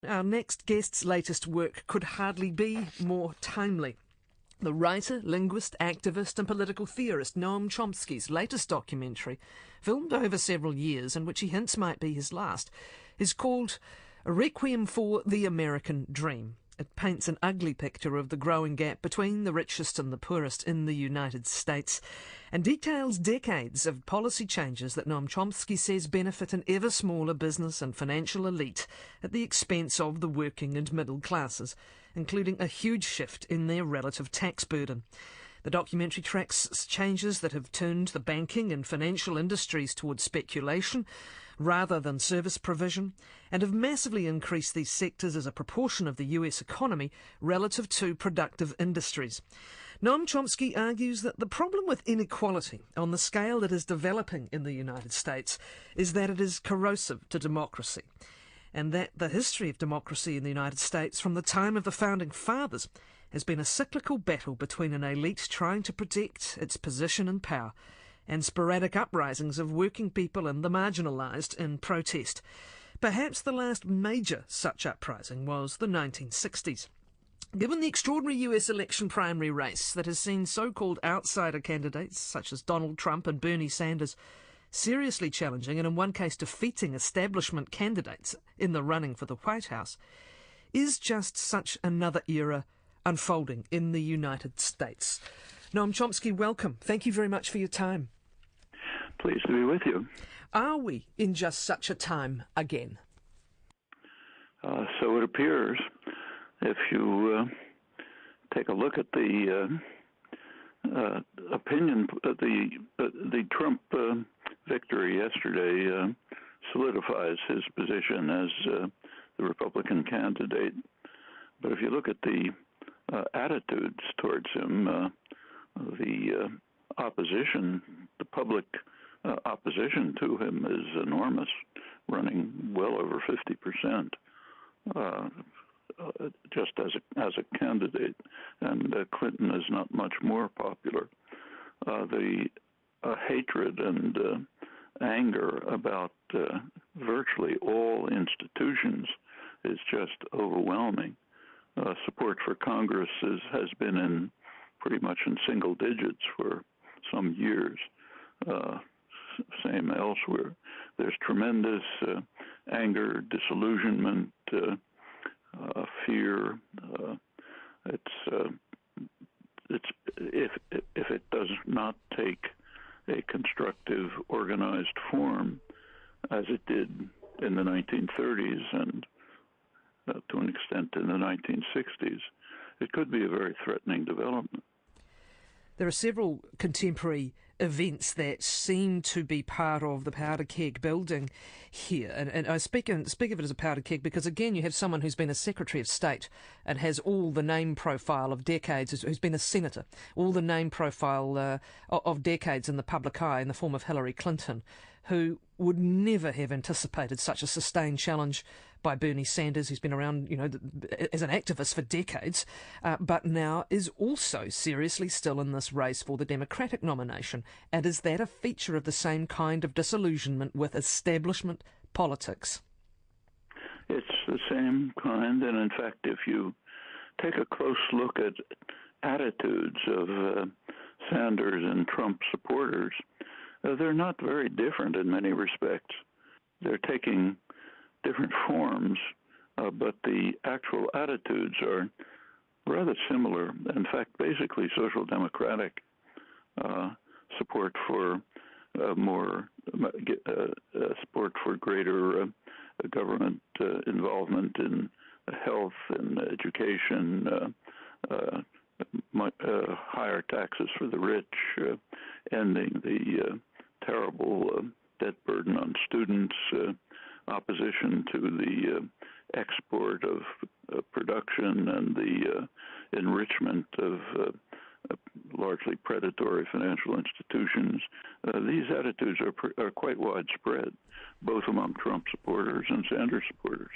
Our next guest's latest work could hardly be more timely. The writer, linguist, activist and political theorist Noam Chomsky's latest documentary, filmed over several years and which he hints might be his last, is called A Requiem for the American Dream. It paints an ugly picture of the growing gap between the richest and the poorest in the United States and details decades of policy changes that Noam Chomsky says benefit an ever smaller business and financial elite at the expense of the working and middle classes, including a huge shift in their relative tax burden. The documentary tracks changes that have turned the banking and financial industries towards speculation rather than service provision and have massively increased these sectors as a proportion of the US economy relative to productive industries. Noam Chomsky argues that the problem with inequality on the scale that is developing in the United States is that it is corrosive to democracy, and that the history of democracy in the United States from the time of the Founding Fathers has been a cyclical battle between an elite trying to protect its position and power and sporadic uprisings of working people and the marginalised in protest. Perhaps the last major such uprising was the 1960s. Given the extraordinary US election primary race that has seen so-called outsider candidates such as Donald Trump and Bernie Sanders seriously challenging and in one case defeating establishment candidates in the running for the White House, is just such another era unfolding in the United States. Noam Chomsky, welcome. Thank you very much for your time. Pleased to be with you. Are we in just such a time again? So it appears. If you take a look at the opinion, the Trump victory yesterday solidifies his position as the Republican candidate. But if you look at the attitudes towards him, the opposition, the public opposition to him is enormous, running well over 50%, just as a candidate. And Clinton is not much more popular. The hatred and anger about virtually all institutions is just overwhelming. Support for Congress has been in pretty much in single digits for some years. Same elsewhere. There's tremendous anger, disillusionment, fear. If it does not take a constructive, organized form, as it did in the 1930s and to an extent in the 1960s, it could be a very threatening development. There are several contemporary events that seem to be part of the powder keg building here. And I speak of it as a powder keg because, again, you have someone who's been a Secretary of State and has all the name profile of decades, who's been a senator, all the name profile of decades in the public eye in the form of Hillary Clinton, who would never have anticipated such a sustained challenge by Bernie Sanders, who's been around, as an activist for decades, but now is also seriously still in this race for the Democratic nomination. And is that a feature of the same kind of disillusionment with establishment politics? It's the same kind, and in fact, if you take a close look at attitudes of Sanders and Trump supporters, they're not very different in many respects. They're taking different forms, but the actual attitudes are rather similar. In fact, basically social democratic support for support for greater government involvement in health and education, higher taxes for the rich, ending the terrible debt burden on students, opposition to the export of production and the enrichment of largely predatory financial institutions. These attitudes are quite widespread, both among Trump supporters and Sanders supporters.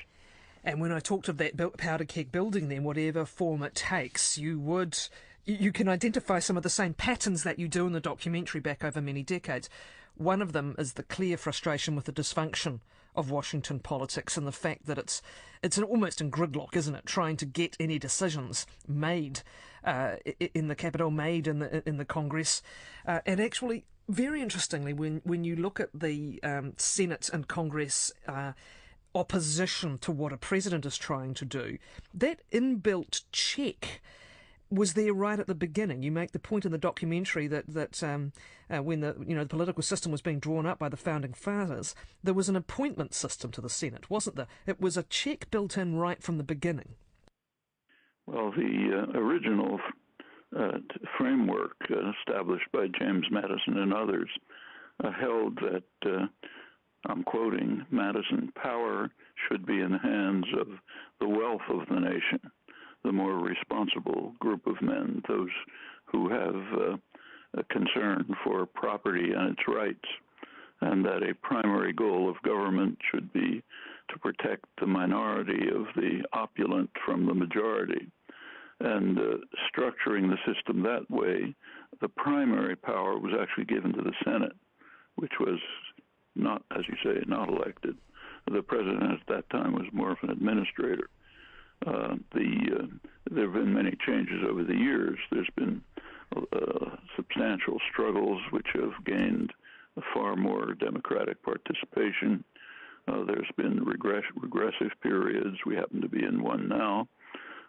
And when I talked of that powder keg building, then whatever form it takes, you can identify some of the same patterns that you do in the documentary back over many decades. One of them is the clear frustration with the dysfunction of Washington politics and the fact that it's almost in gridlock, isn't it? Trying to get any decisions made in the Capitol, made in the Congress, and actually, very interestingly, when you look at the Senate and Congress opposition to what a president is trying to do, that inbuilt check was there right at the beginning. You make the point in the documentary that when the political system was being drawn up by the founding fathers, there was an appointment system to the Senate, wasn't there? It was a check built in right from the beginning. Well, the original framework established by James Madison and others held that, I'm quoting Madison, "Power should be in the hands of the wealth of the nation, the more responsible group of men, those who have a concern for property and its rights, and that a primary goal of government should be to protect the minority of the opulent from the majority." And structuring the system that way, the primary power was actually given to the Senate, which was not, as you say, not elected. The president at that time was more of an administrator. There have been many changes over the years. There's been substantial struggles which have gained far more democratic participation. There's been regressive periods. We happen to be in one now.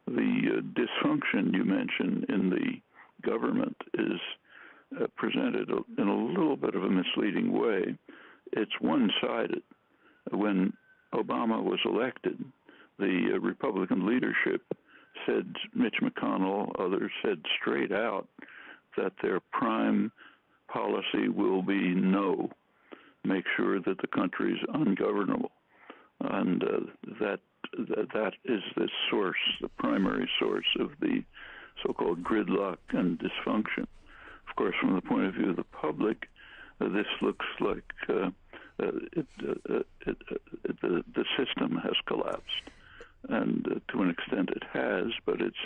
The dysfunction you mentioned in the government is presented in a little bit of a misleading way. It's one-sided. When Obama was elected, the Republican leadership said, Mitch McConnell, others said straight out that their prime policy will be no, make sure that the country's ungovernable. And that is the source, the primary source of the so-called gridlock and dysfunction. Of course, from the point of view of the public, this looks like the system has collapsed. And to an extent it has, but it's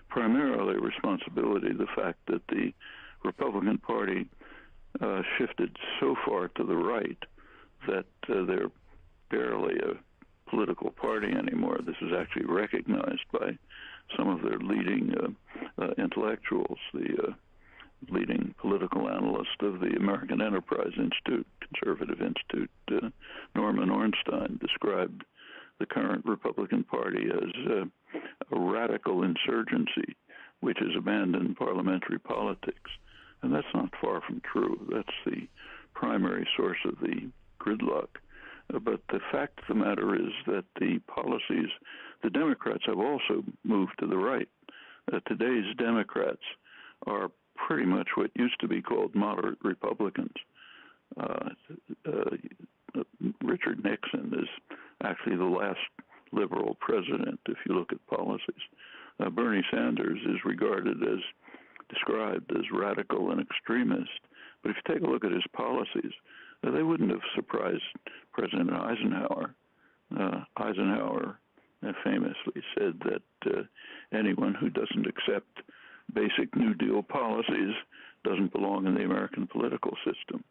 primarily responsibility the fact that the Republican Party shifted so far to the right that they're barely a political party anymore. This is actually recognized by some of their leading intellectuals. The leading political analyst of the American Enterprise Institute, Conservative Institute, Norman Ornstein, described the current Republican Party as a radical insurgency which has abandoned parliamentary politics. And that's not far from true. That's the primary source of the gridlock. But the fact of the matter is that the policies, the Democrats have also moved to the right. Today's Democrats are pretty much what used to be called moderate Republicans. Richard Nixon is actually the last liberal president, if you look at policies. Bernie Sanders is described as radical and extremist. But if you take a look at his policies, they wouldn't have surprised President Eisenhower. Eisenhower famously said that anyone who doesn't accept basic New Deal policies doesn't belong in the American political system.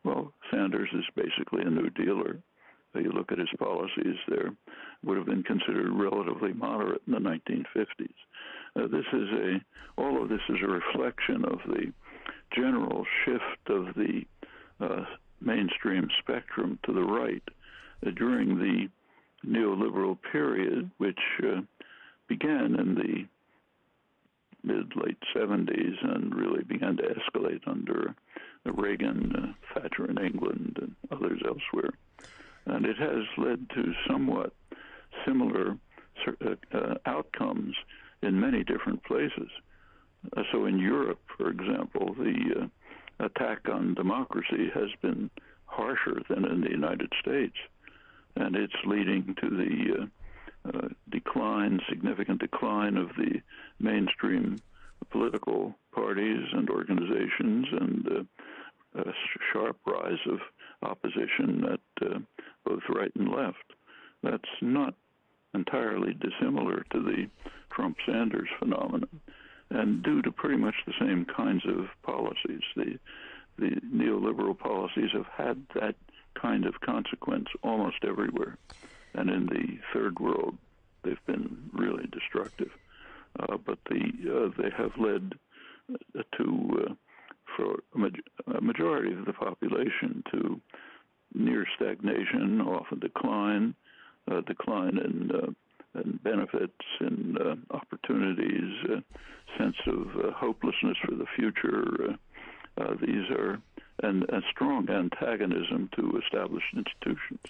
Well, Sanders is basically a New Dealer. You look at his policies, they would have been considered relatively moderate in the 1950s. All of this is a reflection of the general shift of the mainstream spectrum to the right during the neoliberal period, which began in the mid-late 70s and really began to escalate under Reagan, Thatcher in England, and others elsewhere. And it has led to somewhat similar outcomes in many different places. So in Europe, for example, the attack on democracy has been harsher than in the United States, and it's leading to the significant decline of the mainstream political parties and organizations, and a sharp rise of opposition at both right and left. That's not entirely dissimilar to the Trump-Sanders phenomenon, and due to pretty much the same kinds of policies. The neoliberal policies have had that kind of consequence almost everywhere. And in the third world, they've been really destructive. But they have led to, for a majority of the population, to near stagnation, often decline in benefits and opportunities, sense of hopelessness for the future. These are and a strong antagonism to established institutions.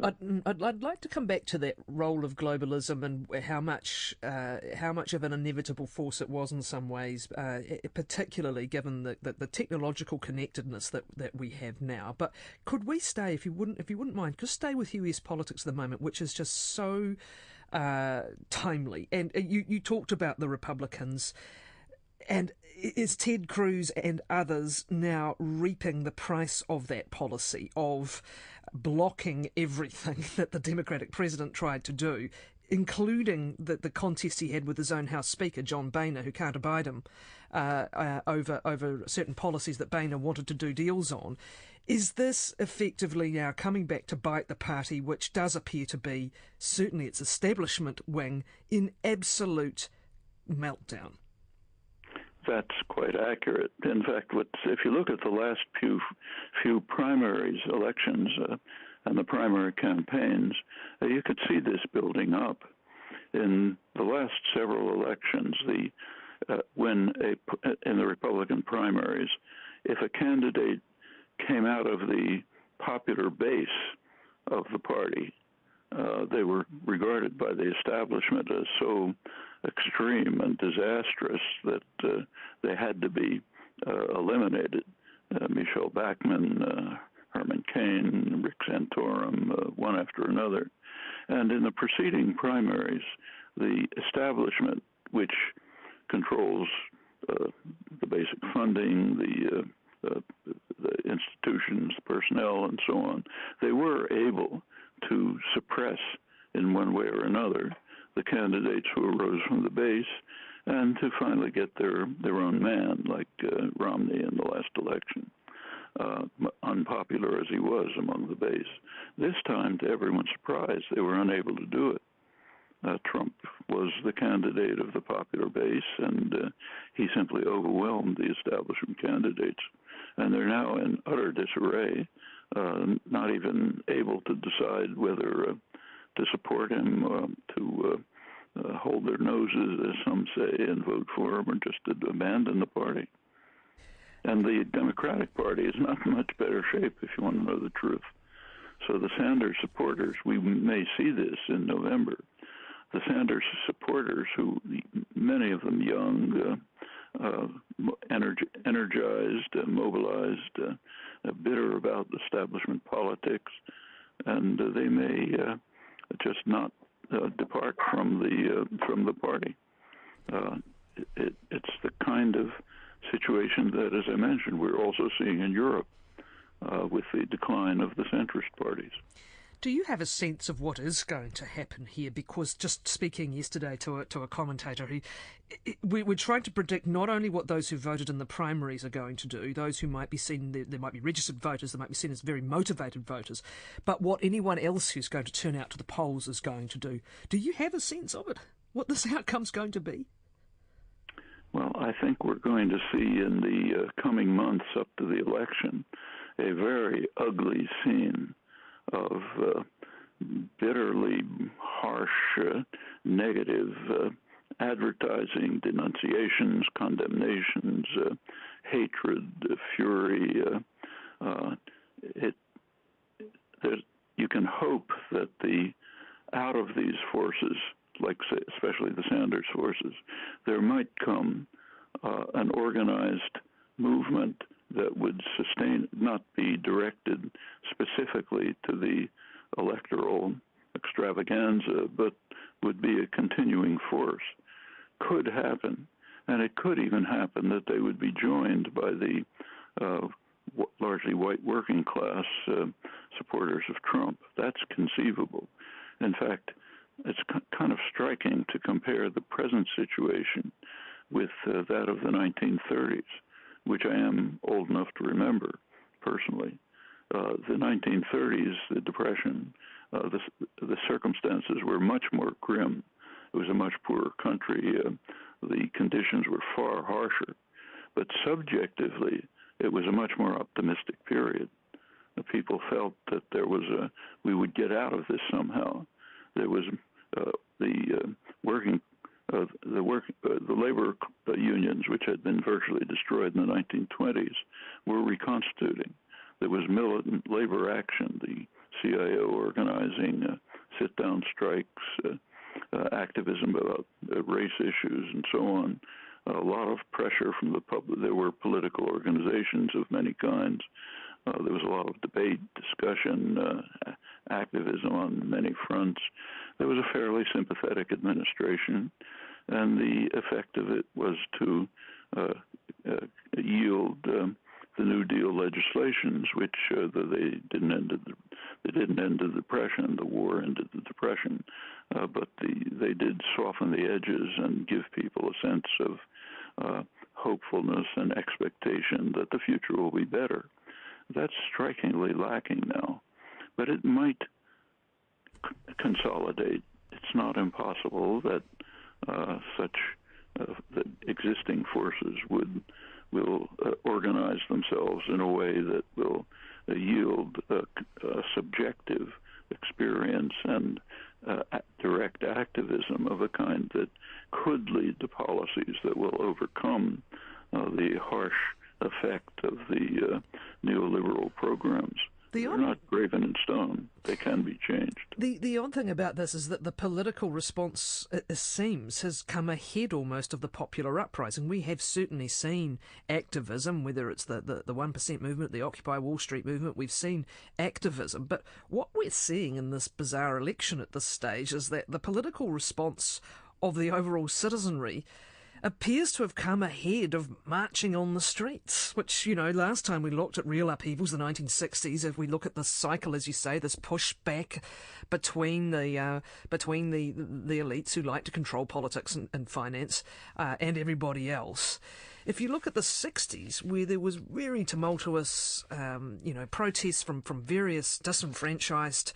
I'd like to come back to that role of globalism and how much of an inevitable force it was in some ways, particularly given the technological connectedness that we have now. But could we stay, if you wouldn't mind, just stay with US politics at the moment, which is just so timely. And you talked about the Republicans. And is Ted Cruz and others now reaping the price of that policy of blocking everything that the Democratic president tried to do, including the contest he had with his own House Speaker, John Boehner, who can't abide him, over certain policies that Boehner wanted to do deals on? Is this effectively now coming back to bite the party, which does appear to be, certainly its establishment wing, in absolute meltdown? That's quite accurate. In fact, if you look at the last few primaries elections and the primary campaigns, you could see this building up. In the last several elections, in the Republican primaries, if a candidate came out of the popular base of the party, they were regarded by the establishment as so extreme and disastrous that they had to be eliminated. Michelle Bachmann, Herman Cain, Rick Santorum, one after another. And in the preceding primaries, the establishment, which controls the basic funding, the institutions, personnel, and so on, they were able to suppress in one way or another the candidates who arose from the base, and to finally get their own man, like Romney in the last election, unpopular as he was among the base. This time, to everyone's surprise, they were unable to do it. Trump was the candidate of the popular base, and he simply overwhelmed the establishment candidates. And they're now in utter disarray, not even able to decide whether to support him, to hold their noses, as some say, and vote for him, or just to abandon the party. And the Democratic Party is not in much better shape, if you want to know the truth. So the Sanders supporters, we may see this in November. The Sanders supporters, who many of them young, energized, mobilized, bitter about establishment politics, and they may just not depart from the party. It's the kind of situation that, as I mentioned, we're also seeing in Europe with the decline of the centrist parties. Do you have a sense of what is going to happen here? Because just speaking yesterday to a commentator, we're trying to predict not only what those who voted in the primaries are going to do, those who might be seen, there might be registered voters, they might be seen as very motivated voters, but what anyone else who's going to turn out to the polls is going to do. Do you have a sense of it? What this outcome's going to be? Well, I think we're going to see in the coming months up to the election a very ugly scene of bitterly harsh, negative advertising, denunciations, condemnations, hatred, fury. You can hope that out of these forces, like especially the Sanders forces, there might come an organized movement that would sustain, not be directed specifically to the electoral extravaganza, but would be a continuing force. Could happen, and it could even happen that they would be joined by the largely white working class supporters of Trump. That's conceivable. In fact, it's kind of striking to compare the present situation with that of the 1930s, which I am old enough to remember personally. the 1930s, the Depression, the circumstances were much more grim. It was a much poorer country. The conditions were far harsher. But subjectively, it was a much more optimistic period. People felt that we would get out of this somehow. There was the labor unions, which had been virtually destroyed in the 1920s, were reconstituting. There was militant labor action, the CIO organizing sit-down strikes, activism about race issues, and so on. A lot of pressure from the public. There were political organizations of many kinds. There was a lot of debate, discussion, activism on many fronts. There was a fairly sympathetic administration, and the effect of it was to yield the New Deal legislations, which they didn't end the Depression. The war ended the Depression, but they did soften the edges and give people a sense of hopefulness and expectation that the future will be better. That's strikingly lacking now, but it might consolidate. It's not impossible that that existing forces will organize themselves in a way that will yield a subjective experience and direct activism of a kind that could lead to policies that will overcome the harsh effect of the neoliberal programs. They're not graven in stone. They can be changed. The odd thing about this is that the political response, it seems, has come ahead almost of the popular uprising. We have certainly seen activism, whether it's the 1% movement, the Occupy Wall Street movement, we've seen activism. But what we're seeing in this bizarre election at this stage is that the political response of the overall citizenry appears to have come ahead of marching on the streets, which, last time we looked at real upheavals, the 1960s, if we look at this cycle, as you say, this pushback between the elites who like to control politics and finance and everybody else. If you look at the 60s, where there was very tumultuous, protests from various disenfranchised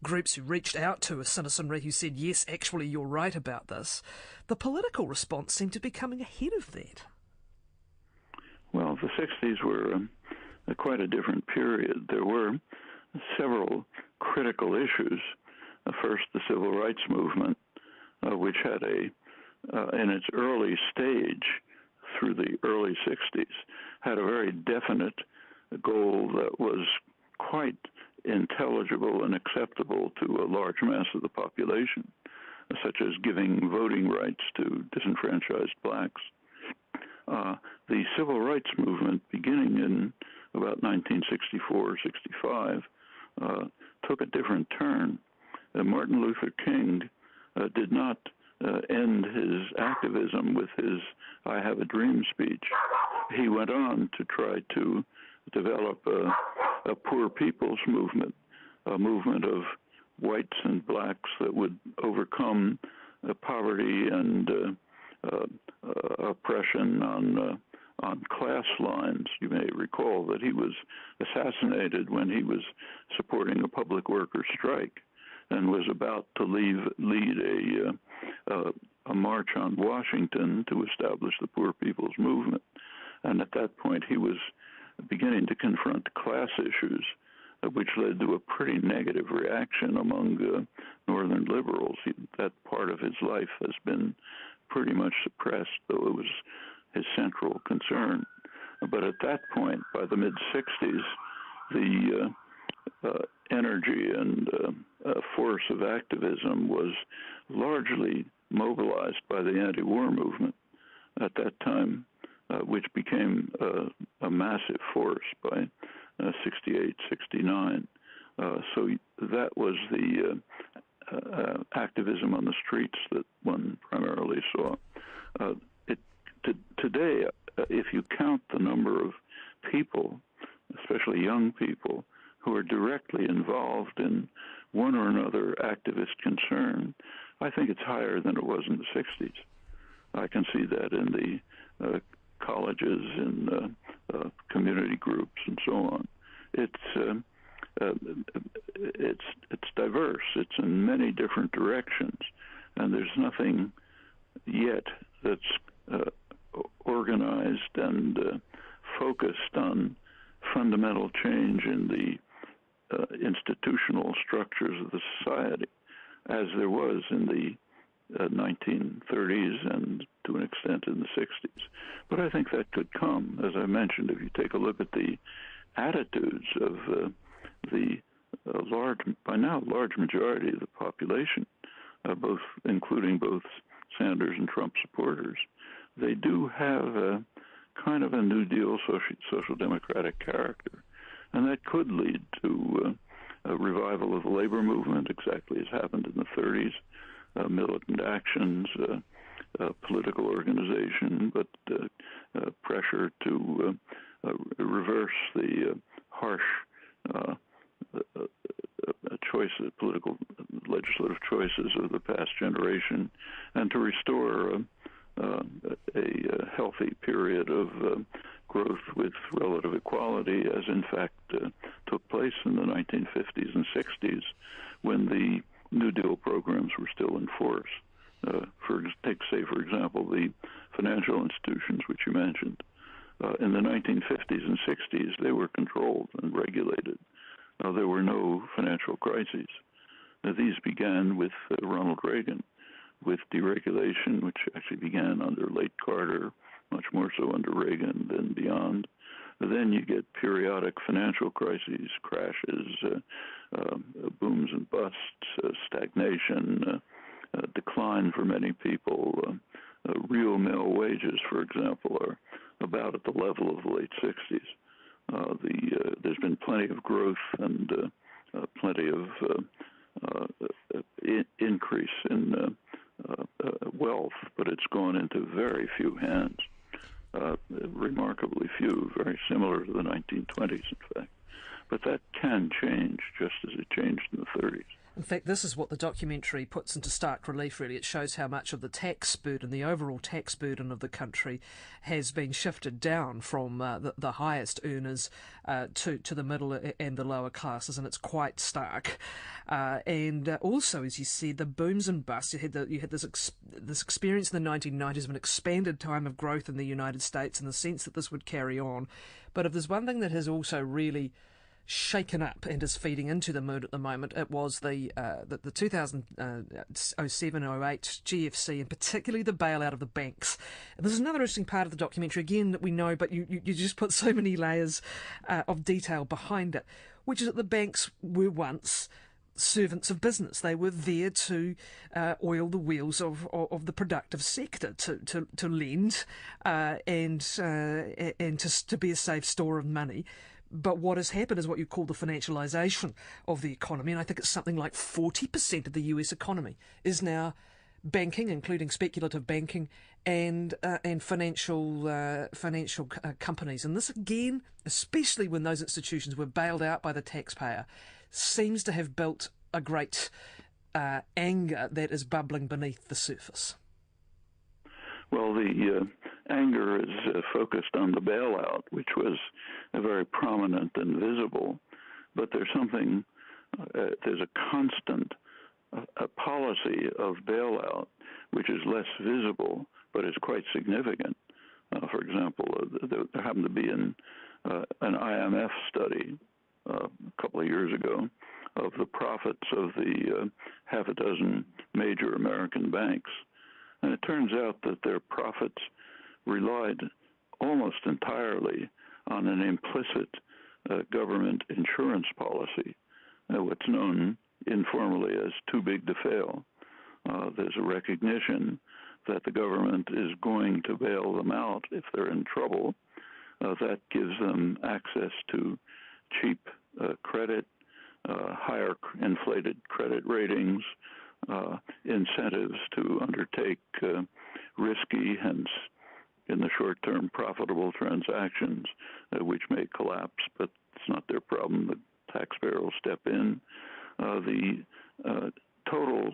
groups who reached out to a citizenry who said, yes, actually, you're right about this, the political response seemed to be coming ahead of that. Well, the 60s were quite a different period. There were several critical issues. First, the Civil Rights Movement, which had in its early stage, through the early 60s, had a very definite goal that was quite intelligible and acceptable to a large mass of the population, such as giving voting rights to disenfranchised blacks. The Civil Rights Movement, beginning in about 1964-65, took a different turn. Martin Luther King did not end his activism with his I Have a Dream speech. He went on to try to develop a poor people's movement, a movement of whites and blacks that would overcome poverty and oppression on class lines. You may recall that he was assassinated when he was supporting a public worker strike and was about to lead a march on Washington to establish the Poor People's Movement. And at that point, he was beginning to confront class issues, which led to a pretty negative reaction among Northern liberals. That part of his life has been pretty much suppressed, though it was his central concern. But at that point, by the mid-60s, the energy and force of activism was largely mobilized by the anti-war movement at that time, which became a massive force by 68, 69. So that was the activism on the streets that one primarily saw. Today, if you count the number of people, especially young people, who are directly involved in one or another activist concern, I think it's higher than it was in the 60s. I can see that in the colleges, in community groups, and so on. uh, it's diverse. It's in many different directions, and there's nothing yet that's organized and focused on fundamental change in the institutional structures of the society, as there was in the 1930s and to an extent in the 60s. But I think that could come. As I mentioned, if you take a look at the attitudes of the by now large majority of the population, including both Sanders and Trump supporters, they do have a kind of a New Deal social democratic character. And that could lead to a revival of the labor movement, exactly as happened in the 30s, militant actions, political organization, but pressure to reverse the harsh political legislative choices of the past generation, and to restore a healthy period of growth with relative equality, as in fact took place in the 1950s and 60s when the New Deal programs were still in force. For example, the financial institutions which you mentioned. In the 1950s and 60s, they were controlled and regulated. There were no financial crises. These began with Ronald Reagan, with deregulation, which actually began under late Carter, much more so under Reagan than beyond. Then you get periodic financial crises, crashes, booms and busts, stagnation, decline for many people. Real male wages, for example, are about at the level of the late 60s. There's been plenty of growth and plenty of increase in wealth, but it's gone into very few hands, remarkably few, very similar to the 1920s, in fact. But that can change, just as it changed in the 30s. In fact, this is what the documentary puts into stark relief, really. It shows how much of the tax burden, the overall tax burden of the country, has been shifted down from the highest earners to the middle and the lower classes, and it's quite stark. And also, as you said, the booms and busts. You had this experience in the 1990s of an expanded time of growth in the United States in the sense that this would carry on. But if there's one thing that has also really shaken up and is feeding into the mood at the moment, it was the 2007-08 GFC, and particularly the bailout of the banks. And this is another interesting part of the documentary, again, that we know, but you just put so many layers of detail behind it, which is that the banks were once servants of business. They were there to oil the wheels of the productive sector, to lend and to be a safe store of money. But what has happened is what you call the financialization of the economy, and I think it's something like 40% of the US economy is now banking, including speculative banking and financial companies. And this, again, especially when those institutions were bailed out by the taxpayer, seems to have built a great anger that is bubbling beneath the surface. Well, the anger is focused on the bailout, which was very prominent and visible. But there's a constant policy of bailout, which is less visible, but is quite significant. For example, there happened to be an IMF study a couple of years ago of the profits of the half a dozen major American banks. And it turns out that their profits relied almost entirely on an implicit government insurance policy, what's known informally as too big to fail. There's a recognition that the government is going to bail them out if they're in trouble. That gives them access to cheap credit, higher inflated credit ratings, incentives to undertake risky, hence in the short term profitable transactions, which may collapse, but it's not their problem. The taxpayer will step in. The total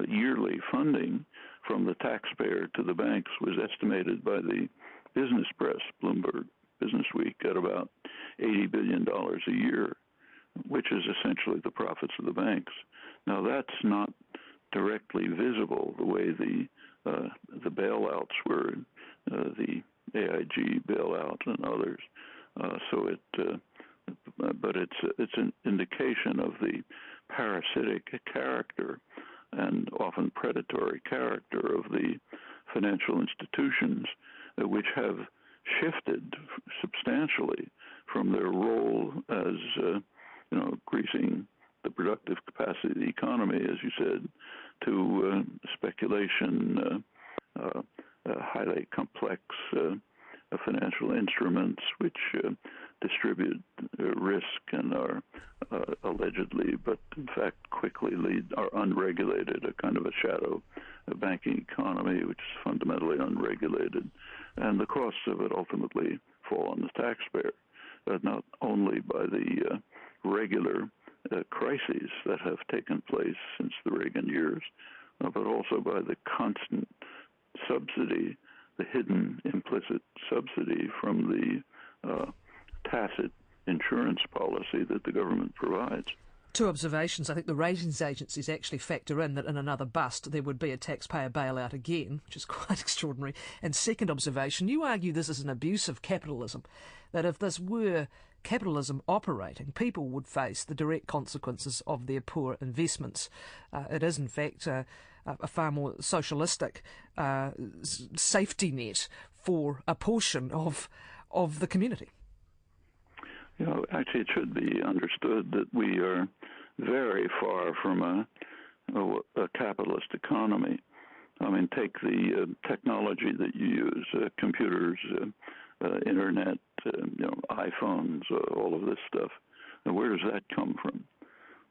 yearly funding from the taxpayer to the banks was estimated by the business press, Bloomberg Business Week, at about $80 billion a year, which is essentially the profits of the banks. Now, that's not directly visible the way the bailouts were, the AIG bailout and others. But it's an indication of the parasitic character and often predatory character of the financial institutions, which have shifted substantially from their role as greasing the productive capacity of the economy, as you said, to speculation, highly complex financial instruments which distribute risk and are allegedly, but in fact quickly are unregulated, a kind of a shadow banking economy which is fundamentally unregulated. And the costs of it ultimately fall on the taxpayer, not only by the regular crises that have taken place since the Reagan years, but also by the constant subsidy, the hidden implicit subsidy from the tacit insurance policy that the government provides. Two observations. I think the ratings agencies actually factor in that in another bust there would be a taxpayer bailout again, which is quite extraordinary. And second observation, you argue this is an abuse of capitalism, that if this were capitalism operating, people would face the direct consequences of their poor investments. It is, in fact, a far more socialistic safety net for a portion of the community. Actually, it should be understood that we are very far from a capitalist economy. I mean, take the technology that you use, computers, internet, iPhones, all of this stuff. And where does that come from?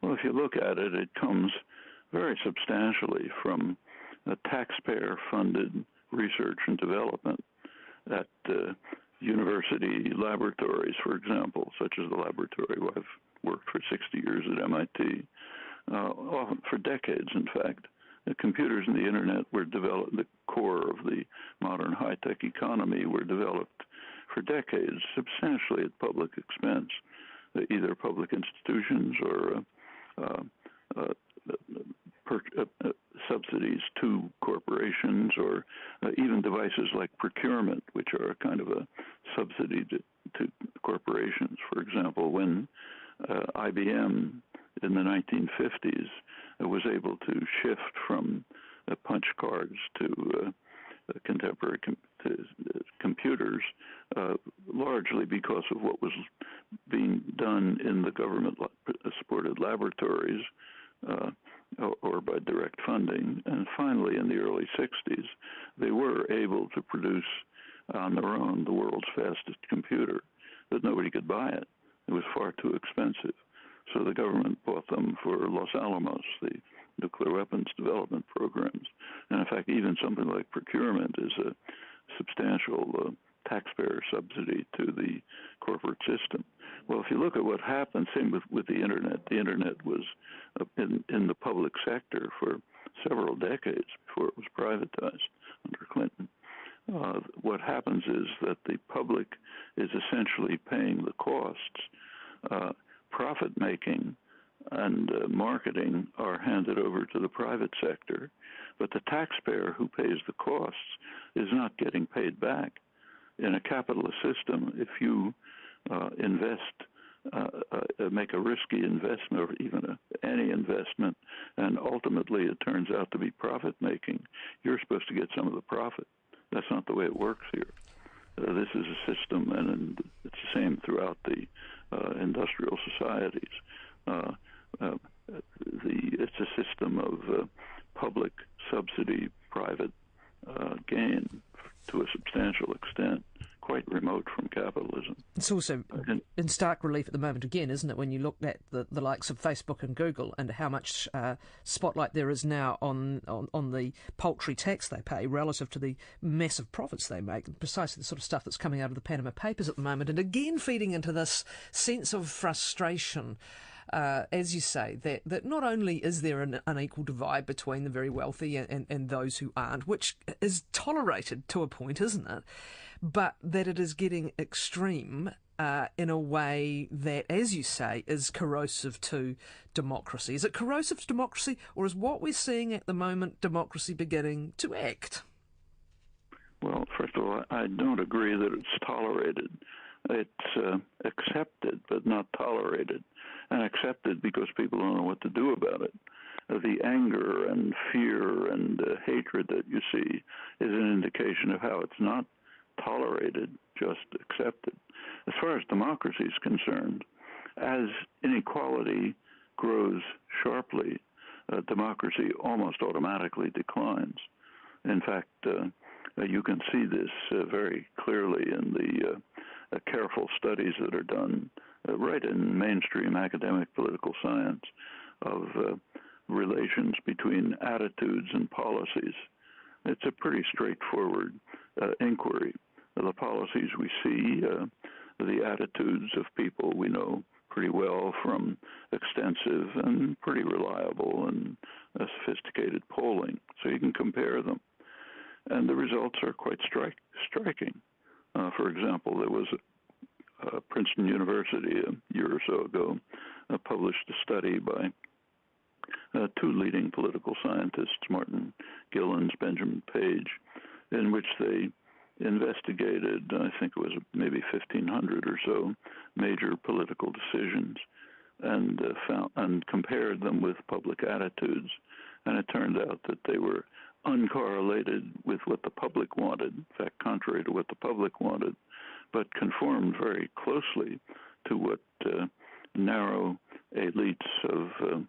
Well, if you look at it, it comes very substantially from taxpayer-funded research and development at university laboratories, for example, such as the laboratory where I've worked for 60 years at MIT, often for decades, in fact. The computers and the internet were developed, the core of the modern high-tech economy were developed for decades, substantially at public expense, either public institutions or subsidies to corporations, or even devices like procurement, which are a kind of a subsidy to corporations. For example, when IBM in the 1950s was able to shift from punch cards to contemporary computers, largely because of what was being done in the government-supported laboratories, or by direct funding. And finally, in the early 60s, they were able to produce on their own the world's fastest computer, but nobody could buy it. It was far too expensive. So the government bought them for Los Alamos, the nuclear weapons development programs. And in fact, even something like procurement is a substantial taxpayer subsidy to the corporate system. Well, if you look at what happened, same with the Internet was in the public sector for several decades before it was privatized under Clinton. What happens is that the public is essentially paying the costs. Profit-making and marketing are handed over to the private sector, but the taxpayer who pays the costs is not getting paid back. In a capitalist system, if you make a risky investment, or even any investment, and ultimately it turns out to be profit-making, you're supposed to get some of the profit. That's not the way it works here. This is a system, and it's the same throughout the industrial societies. It's a system of public subsidy, private gain to a substantial extent, quite remote from capitalism. It's also in stark relief at the moment again, isn't it, when you look at the likes of Facebook and Google and how much spotlight there is now on the paltry tax they pay relative to the massive profits they make, precisely the sort of stuff that's coming out of the Panama Papers at the moment, and again feeding into this sense of frustration. As you say, that not only is there an unequal divide between the very wealthy and those who aren't, which is tolerated to a point, isn't it? But that it is getting extreme in a way that, as you say, is corrosive to democracy. Is it corrosive to democracy, or is what we're seeing at the moment democracy beginning to act? Well, first of all, I don't agree that it's tolerated. It's accepted, but not tolerated. And accepted because people don't know what to do about it. The anger and fear and hatred that you see is an indication of how it's not tolerated, just accepted. As far as democracy is concerned, as inequality grows sharply, democracy almost automatically declines. In fact, you can see this very clearly in the careful studies that are done right in mainstream academic political science of relations between attitudes and policies. It's a pretty straightforward inquiry. The policies we see, the attitudes of people we know pretty well from extensive and pretty reliable and sophisticated polling. So you can compare them. And the results are quite striking. For example, there was Princeton University a year or so ago published a study by two leading political scientists, Martin Gilens, Benjamin Page, in which they investigated, I think it was maybe 1,500 or so, major political decisions, and compared them with public attitudes. And it turned out that they were uncorrelated with what the public wanted, in fact, contrary to what the public wanted, but conformed very closely to what narrow elites of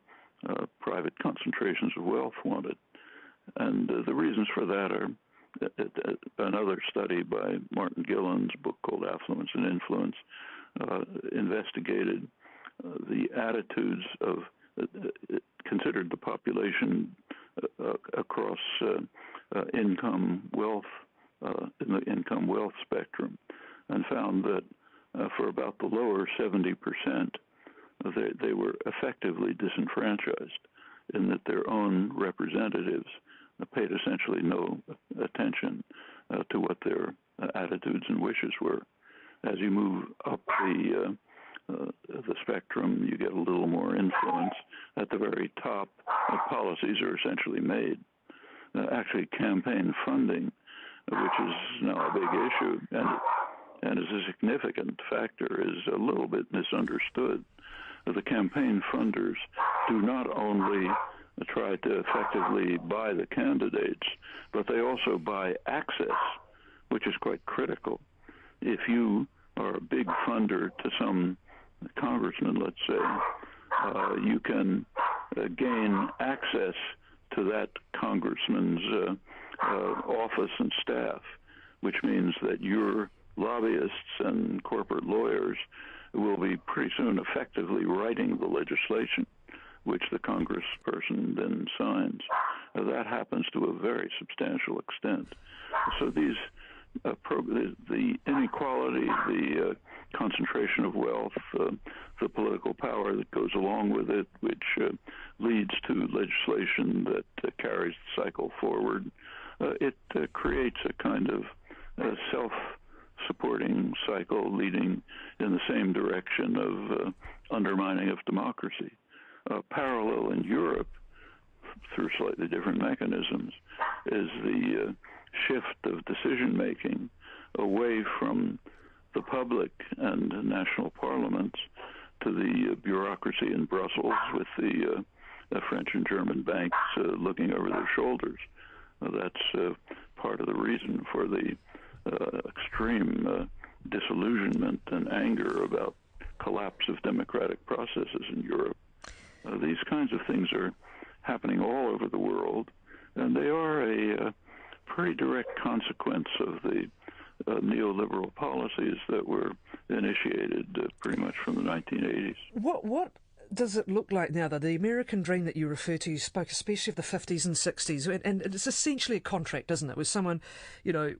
private concentrations of wealth wanted. And the reasons for that are another study by Martin Gillen's book called Affluence and Influence investigated the attitudes of, considered the population across income, wealth, in the income wealth spectrum, and found that for about the lower 70%, they were effectively disenfranchised in that their own representatives paid essentially no attention to what their attitudes and wishes were. As you move up the spectrum, you get a little more influence. At the very top, policies are essentially made. Actually, campaign funding, which is now a big issue and is a significant factor, is a little bit misunderstood. The campaign funders do not only try to effectively buy the candidates, but they also buy access, which is quite critical. If you are a big funder to some congressman, let's say, you can gain access to that congressman's office and staff, which means that your lobbyists and corporate lawyers will be pretty soon effectively writing the legislation which the congressperson then signs. That happens to a very substantial extent. So these the inequality, the concentration of wealth, the political power that goes along with it, which leads to legislation that carries the cycle forward, it creates a kind of self-supporting cycle leading in the same direction of undermining of democracy. Parallel in Europe, through slightly different mechanisms, is the shift of decision-making away from the public and national parliaments to the bureaucracy in Brussels with the French and German banks looking over their shoulders. That's part of the reason for the extreme disillusionment and anger about collapse of democratic processes in Europe. These kinds of things are happening all over the world, and they are a pretty direct consequence of the neoliberal policies that were initiated pretty much from the 1980s. What does it look like now, though? The American dream that you refer to, you spoke especially of the 50s and 60s, and it's essentially a contract, isn't it? Where someone,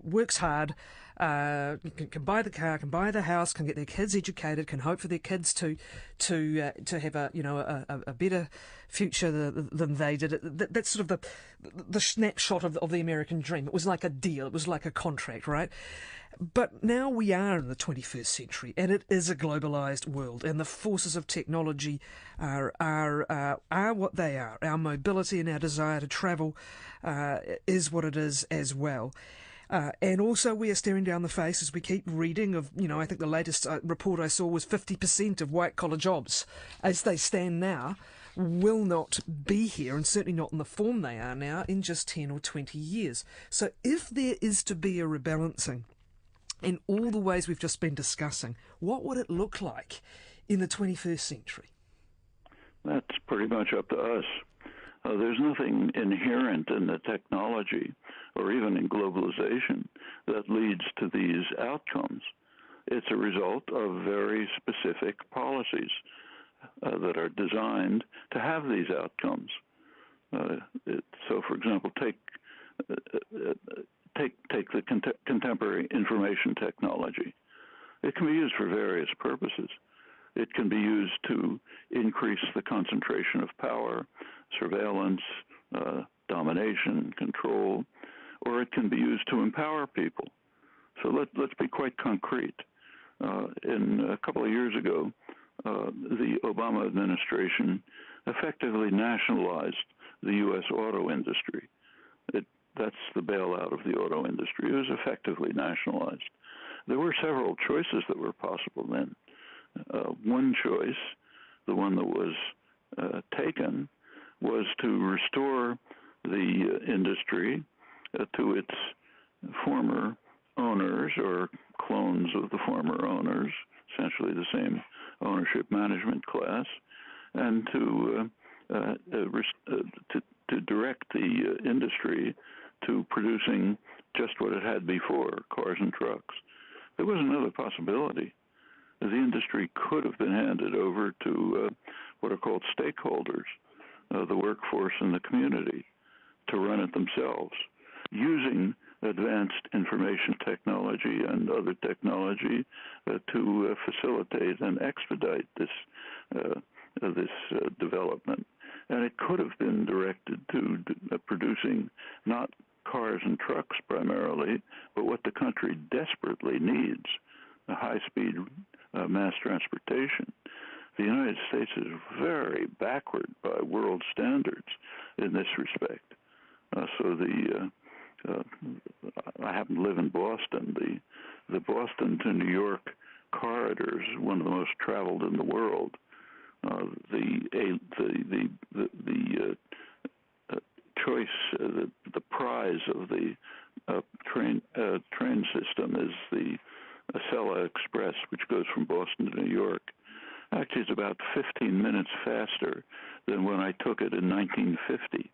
works hard, can buy the car, can buy the house, can get their kids educated, can hope for their kids to have a better future than they did. That's sort of the snapshot of the American dream. It was like a deal. It was like a contract, right? But now we are in the 21st century, and it is a globalised world, and the forces of technology are what they are. Our mobility and our desire to travel is what it is as well. And also we are staring down the face as we keep reading of, I think the latest report I saw was 50% of white-collar jobs, as they stand now, will not be here, and certainly not in the form they are now, in just 10 or 20 years. So if there is to be a rebalancing in all the ways we've just been discussing, what would it look like in the 21st century? That's pretty much up to us. There's nothing inherent in the technology or even in globalization that leads to these outcomes. It's a result of very specific policies that are designed to have these outcomes. So, for example, take the contemporary information technology. It can be used for various purposes. It can be used to increase the concentration of power, surveillance, domination, control, or it can be used to empower people. So let's be quite concrete. A couple of years ago, the Obama administration effectively nationalized the U.S. auto industry. That's the bailout of the auto industry. It was effectively nationalized. There were several choices that were possible then. One choice, the one that was taken, was to restore the industry to its former owners or clones of the former owners, essentially the same ownership management class, and to direct the industry to producing just what it had before, cars and trucks. There was another possibility. The industry could have been handed over to what are called stakeholders, the workforce and the community, to run it themselves, using advanced information technology and other technology to facilitate and expedite this development. And it could have been directed to producing not cars and trucks primarily, but what the country desperately needs, high-speed mass transportation. The United States is very backward by world standards in this respect. I happen to live in Boston. The Boston to New York corridor is one of the most traveled in the world. The prize of the train system is the Acela Express, which goes from Boston to New York. Actually, it's about 15 minutes faster than when I took it in 1950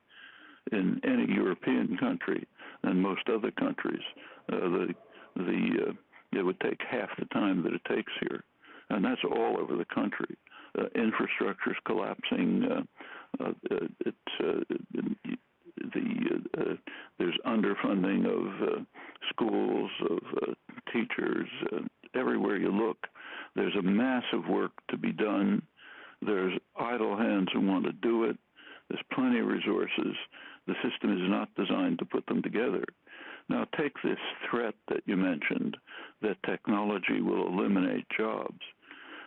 in any European country and most other countries. It would take half the time that it takes here, and that's all over the country. Infrastructure is collapsing. There's underfunding of schools, of teachers. Everywhere you look, there's a massive work to be done. There's idle hands who want to do it. There's plenty of resources. The system is not designed to put them together. Now, take this threat that you mentioned, that technology will eliminate jobs.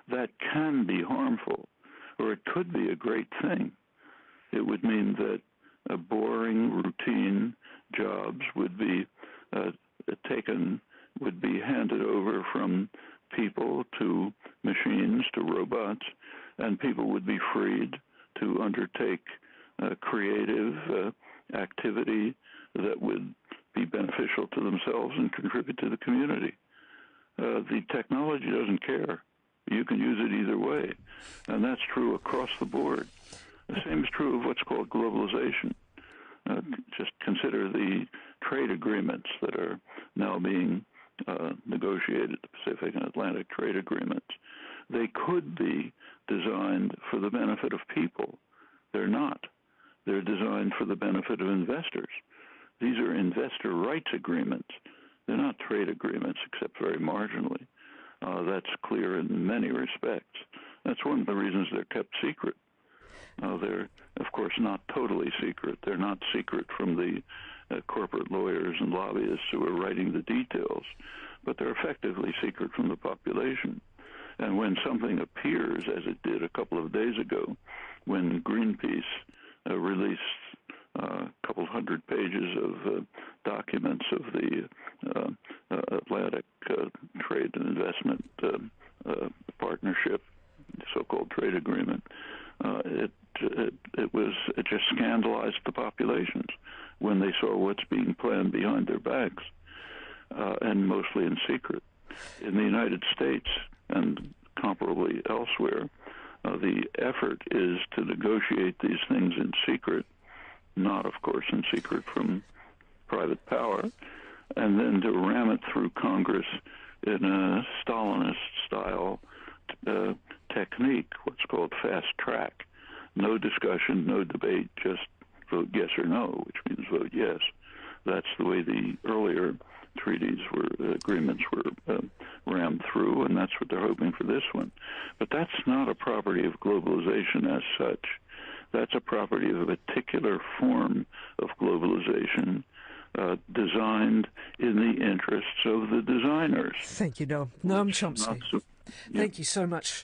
That can be harmful, or it could be a great thing. It would mean that boring, routine jobs would be handed over from people to machines to robots, and people would be freed to undertake creative activity that would be beneficial to themselves and contribute to the community. The technology doesn't care. You can use it either way, and that's true across the board. The same is true of what's called globalization. Just consider the trade agreements that are now being negotiated, the Pacific and Atlantic trade agreements. They could be designed for the benefit of people. They're not. They're designed for the benefit of investors. These are investor rights agreements. They're not trade agreements, except very marginally. That's clear in many respects. That's one of the reasons they're kept secret. They're, of course, not totally secret. They're not secret from the corporate lawyers and lobbyists who are writing the details. but they're effectively secret from the population. And when something appears, as it did a couple of days ago, when Greenpeace released a couple hundred pages of documents of the Atlantic Trade and Investment Partnership, so-called trade agreement, it just scandalized the populations when they saw what's being planned behind their backs, and mostly in secret. In the United States and comparably elsewhere, the effort is to negotiate these things in secret, not, of course, in secret from private power, and then to ram it through Congress in a Stalinist-style technique, what's called fast track. No discussion, no debate, just vote yes or no, which means vote yes. That's the way the earlier agreements were rammed through, and that's what they're hoping for this one. But that's not a property of globalization as such. That's a property of a particular form of globalization designed in the interests of the designers. Thank you, Noam. Noam Chomsky. Thank you so much.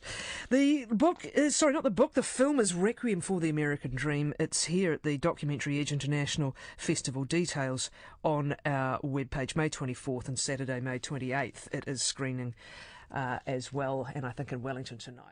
The book is, the film is Requiem for the American Dream. It's here at the Documentary Edge International Festival. Details on our webpage, May 24th and Saturday, May 28th. It is screening as well, and I think in Wellington tonight.